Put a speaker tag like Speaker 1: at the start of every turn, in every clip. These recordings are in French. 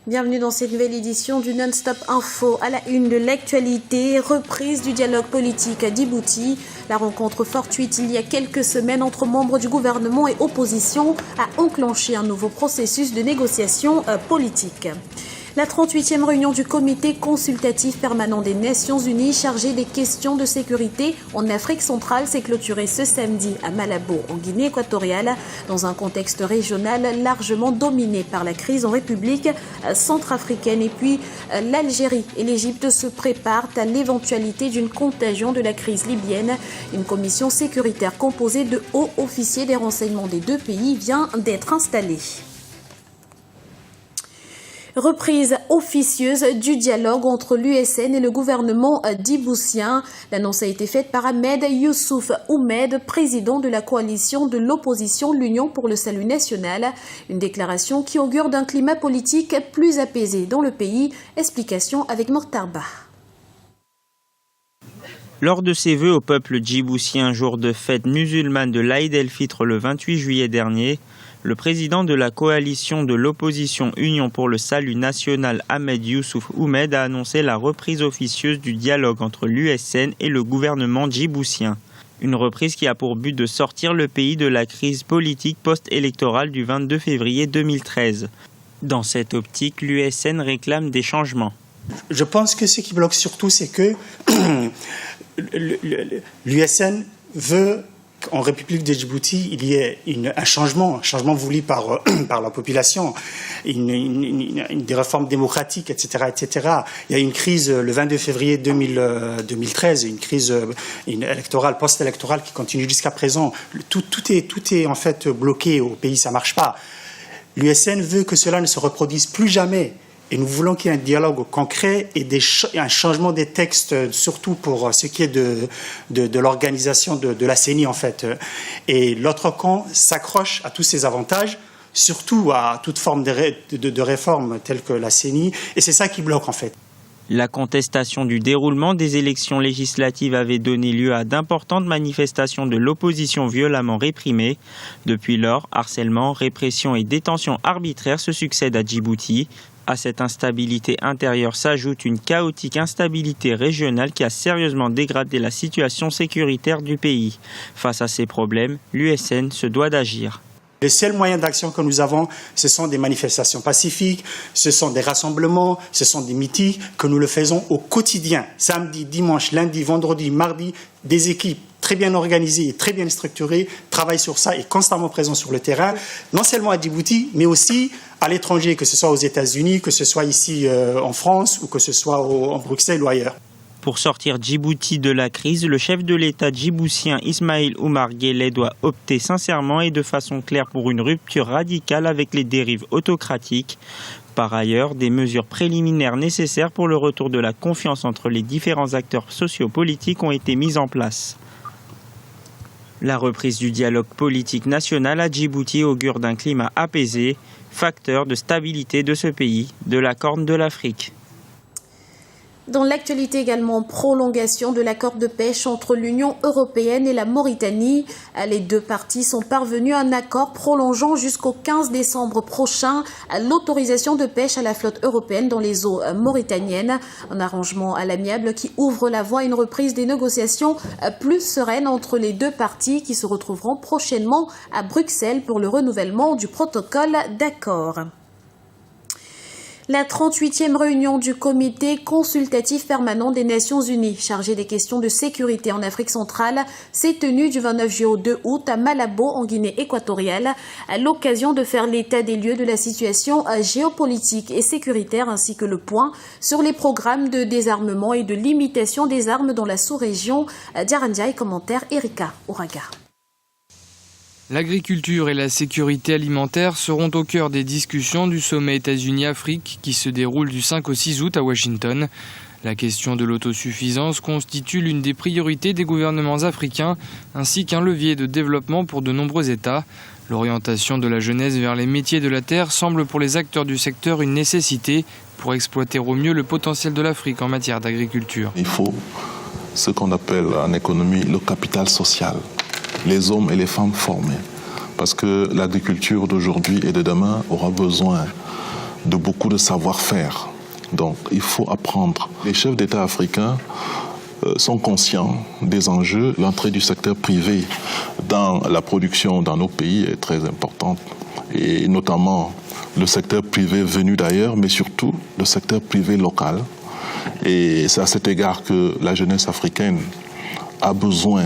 Speaker 1: Bienvenue dans cette nouvelle édition du Non-Stop Info. À la une de l'actualité, reprise du dialogue politique à Djibouti. La rencontre fortuite il y a quelques semaines entre membres du gouvernement et opposition a enclenché un nouveau processus de négociation politique. La 38e réunion du comité consultatif permanent des Nations Unies chargé des questions de sécurité en Afrique centrale s'est clôturée ce samedi à Malabo, en Guinée équatoriale, dans un contexte régional largement dominé par la crise en République centrafricaine. Et puis, l'Algérie et l'Égypte se préparent à l'éventualité d'une contagion de la crise libyenne. Une commission sécuritaire composée de hauts officiers des renseignements des deux pays vient d'être installée. Reprise officieuse du dialogue entre l'USN et le gouvernement djiboutien. L'annonce a été faite par Ahmed Youssouf Oumed, président de la coalition de l'opposition L'Union pour le Salut National. Une déclaration qui augure d'un climat politique plus apaisé dans le pays. Explication avec Mortarba.
Speaker 2: Lors de ses vœux au peuple djiboutien, jour de fête musulmane de l'Aïd el-Fitr le 28 juillet dernier, le président de la coalition de l'opposition Union pour le Salut National, Ahmed Youssouf Oumed, a annoncé la reprise officieuse du dialogue entre l'USN et le gouvernement djiboutien. Une reprise qui a pour but de sortir le pays de la crise politique post-électorale du 22 février 2013. Dans cette optique, l'USN réclame des changements.
Speaker 3: Je pense que ce qui bloque surtout, c'est que l'USN veut qu'en République de Djibouti, il y ait un changement voulu par la population, des réformes démocratiques, etc., etc. Il y a une crise le 22 février 2013, une crise électorale, post-électorale qui continue jusqu'à présent. Tout est en fait bloqué au pays, ça marche pas. L'USN veut que cela ne se reproduise plus jamais. Et nous voulons qu'il y ait un dialogue concret et un changement des textes, surtout pour ce qui est de l'organisation de la CENI, en fait. Et l'autre camp s'accroche à tous ces avantages, surtout à toute forme de réforme telle que la CENI. Et c'est ça qui bloque, en fait.
Speaker 2: La contestation du déroulement des élections législatives avait donné lieu à d'importantes manifestations de l'opposition violemment réprimées. Depuis lors, harcèlement, répression et détention arbitraire se succèdent à Djibouti. À cette instabilité intérieure s'ajoute une chaotique instabilité régionale qui a sérieusement dégradé la situation sécuritaire du pays. Face à ces problèmes, l'USN se doit d'agir.
Speaker 3: Les seuls moyens d'action que nous avons, ce sont des manifestations pacifiques, ce sont des rassemblements, ce sont des meetings que nous le faisons au quotidien. Samedi, dimanche, lundi, vendredi, mardi, des équipes très bien organisées et très bien structurées travaillent sur ça et constamment présents sur le terrain, non seulement à Djibouti, mais aussi à l'étranger, que ce soit aux États-Unis, que ce soit ici en France ou que ce soit en Bruxelles ou ailleurs.
Speaker 2: Pour sortir Djibouti de la crise, le chef de l'État djiboutien Ismaïl Oumar Guelleh doit opter sincèrement et de façon claire pour une rupture radicale avec les dérives autocratiques. Par ailleurs, des mesures préliminaires nécessaires pour le retour de la confiance entre les différents acteurs sociopolitiques ont été mises en place. La reprise du dialogue politique national à Djibouti augure d'un climat apaisé, facteur de stabilité de ce pays, de la Corne de l'Afrique.
Speaker 1: Dans l'actualité également, prolongation de l'accord de pêche entre l'Union européenne et la Mauritanie. Les deux parties sont parvenues à un accord prolongeant jusqu'au 15 décembre prochain l'autorisation de pêche à la flotte européenne dans les eaux mauritaniennes. Un arrangement à l'amiable qui ouvre la voie à une reprise des négociations plus sereines entre les deux parties qui se retrouveront prochainement à Bruxelles pour le renouvellement du protocole d'accord. La 38e réunion du comité consultatif permanent des Nations Unies chargé des questions de sécurité en Afrique centrale s'est tenue du 29 juillet au 2 août à Malabo en Guinée équatoriale à l'occasion de faire l'état des lieux de la situation géopolitique et sécuritaire ainsi que le point sur les programmes de désarmement et de limitation des armes dans la sous-région d'Arandia. Commentaire Erika Ouraga.
Speaker 4: L'agriculture et la sécurité alimentaire seront au cœur des discussions du sommet États-Unis-Afrique qui se déroule du 5 au 6 août à Washington. La question de l'autosuffisance constitue l'une des priorités des gouvernements africains ainsi qu'un levier de développement pour de nombreux États. L'orientation de la jeunesse vers les métiers de la terre semble pour les acteurs du secteur une nécessité pour exploiter au mieux le potentiel de l'Afrique en matière d'agriculture.
Speaker 5: Il faut ce qu'on appelle en économie le capital social. Les hommes et les femmes formés. Parce que l'agriculture d'aujourd'hui et de demain aura besoin de beaucoup de savoir-faire. Donc il faut apprendre. Les chefs d'État africains sont conscients des enjeux. L'entrée du secteur privé dans la production dans nos pays est très importante, et notamment le secteur privé venu d'ailleurs, mais surtout le secteur privé local. Et c'est à cet égard que la jeunesse africaine a besoin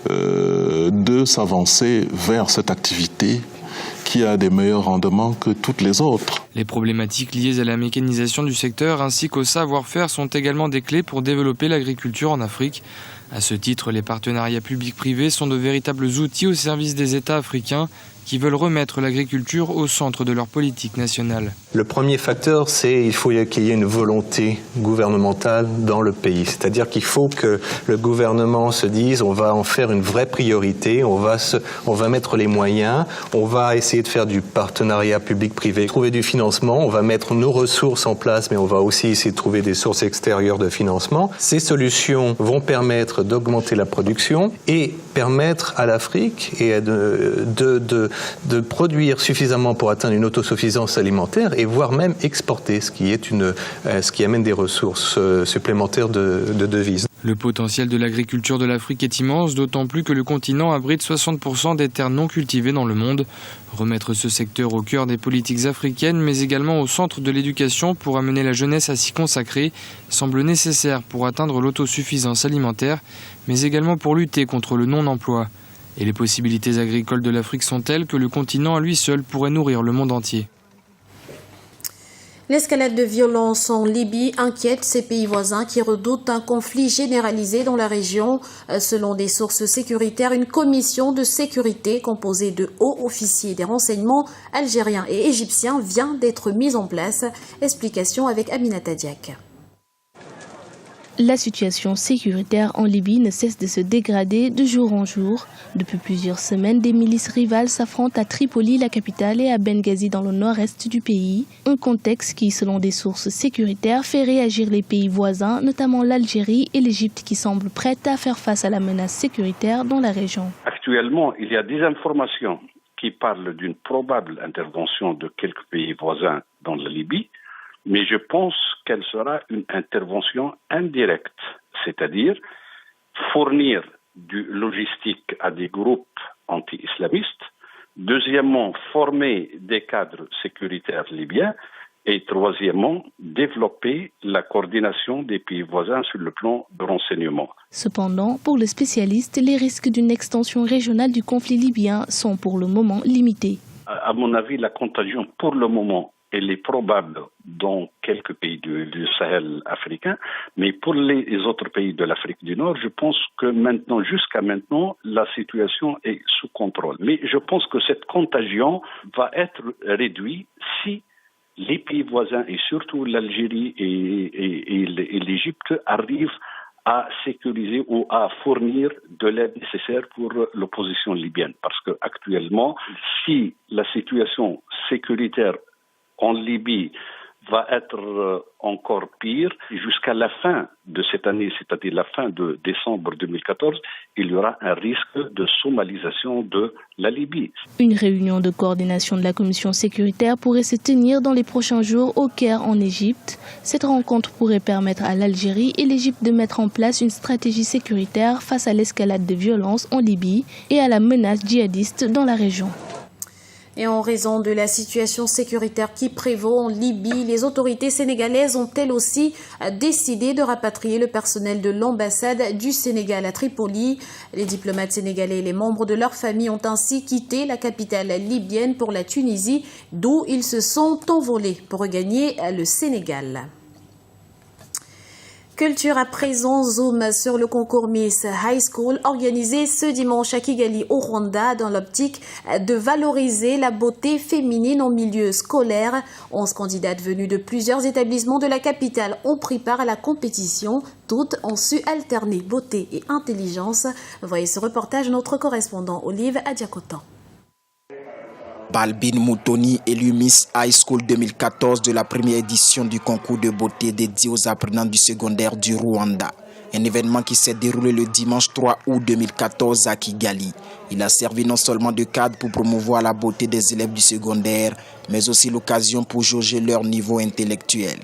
Speaker 5: de s'avancer vers cette activité qui a des meilleurs rendements que toutes les autres.
Speaker 4: Les problématiques liées à la mécanisation du secteur ainsi qu'au savoir-faire sont également des clés pour développer l'agriculture en Afrique. À ce titre, les partenariats publics-privés sont de véritables outils au service des États africains qui veulent remettre l'agriculture au centre de leur politique nationale.
Speaker 6: Le premier facteur, c'est qu'il faut qu'il y ait une volonté gouvernementale dans le pays. C'est-à-dire qu'il faut que le gouvernement se dise on va en faire une vraie priorité, on va mettre les moyens, on va essayer de faire du partenariat public-privé, trouver du financement, on va mettre nos ressources en place, mais on va aussi essayer de trouver des sources extérieures de financement. Ces solutions vont permettre d'augmenter la production et permettre à l'Afrique et de produire suffisamment pour atteindre une autosuffisance alimentaire et voire même exporter, ce qui amène des ressources supplémentaires de devises.
Speaker 4: Le potentiel de l'agriculture de l'Afrique est immense, d'autant plus que le continent abrite 60% des terres non cultivées dans le monde. Remettre ce secteur au cœur des politiques africaines, mais également au centre de l'éducation pour amener la jeunesse à s'y consacrer, semble nécessaire pour atteindre l'autosuffisance alimentaire, mais également pour lutter contre le non-emploi. Et les possibilités agricoles de l'Afrique sont telles que le continent à lui seul pourrait nourrir le monde entier.
Speaker 1: L'escalade de violence en Libye inquiète ses pays voisins qui redoutent un conflit généralisé dans la région. Selon des sources sécuritaires, une commission de sécurité composée de hauts officiers des renseignements algériens et égyptiens vient d'être mise en place. Explication avec Aminata Diak.
Speaker 7: La situation sécuritaire en Libye ne cesse de se dégrader de jour en jour. Depuis plusieurs semaines, des milices rivales s'affrontent à Tripoli, la capitale, et à Benghazi dans le nord-est du pays. Un contexte qui, selon des sources sécuritaires, fait réagir les pays voisins, notamment l'Algérie et l'Égypte, qui semblent prêtes à faire face à la menace sécuritaire dans la région.
Speaker 8: Actuellement, il y a des informations qui parlent d'une probable intervention de quelques pays voisins dans la Libye. Mais je pense qu'elle sera une intervention indirecte, c'est-à-dire fournir du logistique à des groupes anti-islamistes, deuxièmement, former des cadres sécuritaires libyens, et troisièmement, développer la coordination des pays voisins sur le plan de renseignement.
Speaker 7: Cependant, pour le spécialiste, les risques d'une extension régionale du conflit libyen sont pour le moment limités.
Speaker 8: À mon avis, la contagion pour le moment elle est probable dans quelques pays du Sahel africain, mais pour les autres pays de l'Afrique du Nord, je pense que jusqu'à maintenant, la situation est sous contrôle. Mais je pense que cette contagion va être réduite si les pays voisins, et surtout l'Algérie et l'Égypte, arrivent à sécuriser ou à fournir de l'aide nécessaire pour l'opposition libyenne. Parce qu'actuellement, si la situation sécuritaire en Libye va être encore pire, jusqu'à la fin de cette année, c'est-à-dire la fin de décembre 2014, il y aura un risque de somalisation de la Libye.
Speaker 7: Une réunion de coordination de la commission sécuritaire pourrait se tenir dans les prochains jours au Caire en Égypte. Cette rencontre pourrait permettre à l'Algérie et l'Égypte de mettre en place une stratégie sécuritaire face à l'escalade de violence en Libye et à la menace djihadiste dans la région.
Speaker 1: Et en raison de la situation sécuritaire qui prévaut en Libye, les autorités sénégalaises ont elles aussi décidé de rapatrier le personnel de l'ambassade du Sénégal à Tripoli. Les diplomates sénégalais et les membres de leur famille ont ainsi quitté la capitale libyenne pour la Tunisie, d'où ils se sont envolés pour regagner le Sénégal. Culture à présent, zoom sur le concours Miss High School organisé ce dimanche à Kigali au Rwanda dans l'optique de valoriser la beauté féminine en milieu scolaire. 11 candidates venues de plusieurs établissements de la capitale ont pris part à la compétition. Toutes ont su alterner beauté et intelligence. Voyez ce reportage, notre correspondant Olive Adiakotan.
Speaker 9: Balbine Moutoni, élue Miss High School 2014 de la première édition du concours de beauté dédié aux apprenants du secondaire du Rwanda. Un événement qui s'est déroulé le dimanche 3 août 2014 à Kigali. Il a servi non seulement de cadre pour promouvoir la beauté des élèves du secondaire, mais aussi l'occasion pour jauger leur niveau intellectuel.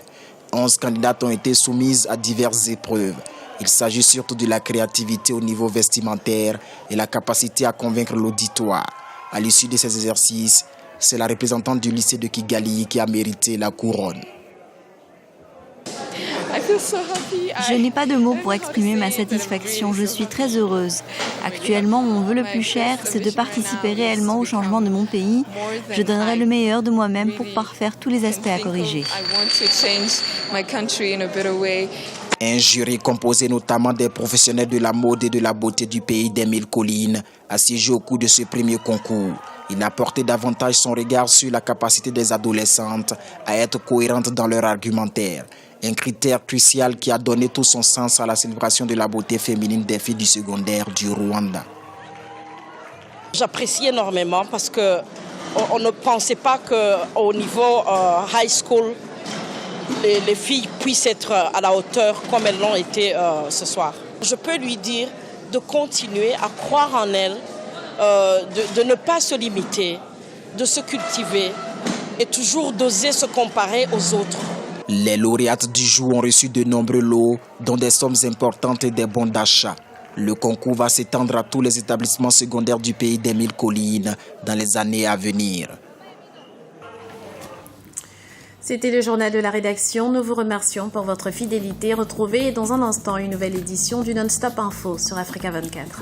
Speaker 9: 11 candidates ont été soumises à diverses épreuves. Il s'agit surtout de la créativité au niveau vestimentaire et la capacité à convaincre l'auditoire. À l'issue de ces exercices, c'est la représentante du lycée de Kigali qui a mérité la couronne.
Speaker 10: Je n'ai pas de mots pour exprimer ma satisfaction. Je suis très heureuse. Actuellement, mon vœu le plus cher, c'est de participer réellement au changement de mon pays. Je donnerai le meilleur de moi-même pour parfaire tous les aspects à corriger.
Speaker 9: Un jury composé notamment des professionnels de la mode et de la beauté du pays des 1000 collines a siégé au cours de ce premier concours. Il a porté davantage son regard sur la capacité des adolescentes à être cohérentes dans leur argumentaire. Un critère crucial qui a donné tout son sens à la célébration de la beauté féminine des filles du secondaire du Rwanda.
Speaker 11: J'apprécie énormément parce qu'on ne pensait pas qu'au niveau high school, les filles puissent être à la hauteur comme elles l'ont été ce soir. Je peux lui dire de continuer à croire en elle, de ne pas se limiter, de se cultiver et toujours d'oser se comparer aux autres.
Speaker 9: Les lauréates du jour ont reçu de nombreux lots, dont des sommes importantes et des bons d'achat. Le concours va s'étendre à tous les établissements secondaires du pays des 1000 collines dans les années à venir.
Speaker 1: C'était le journal de la rédaction. Nous vous remercions pour votre fidélité. Retrouvez dans un instant une nouvelle édition du Non-Stop Info sur Africa 24.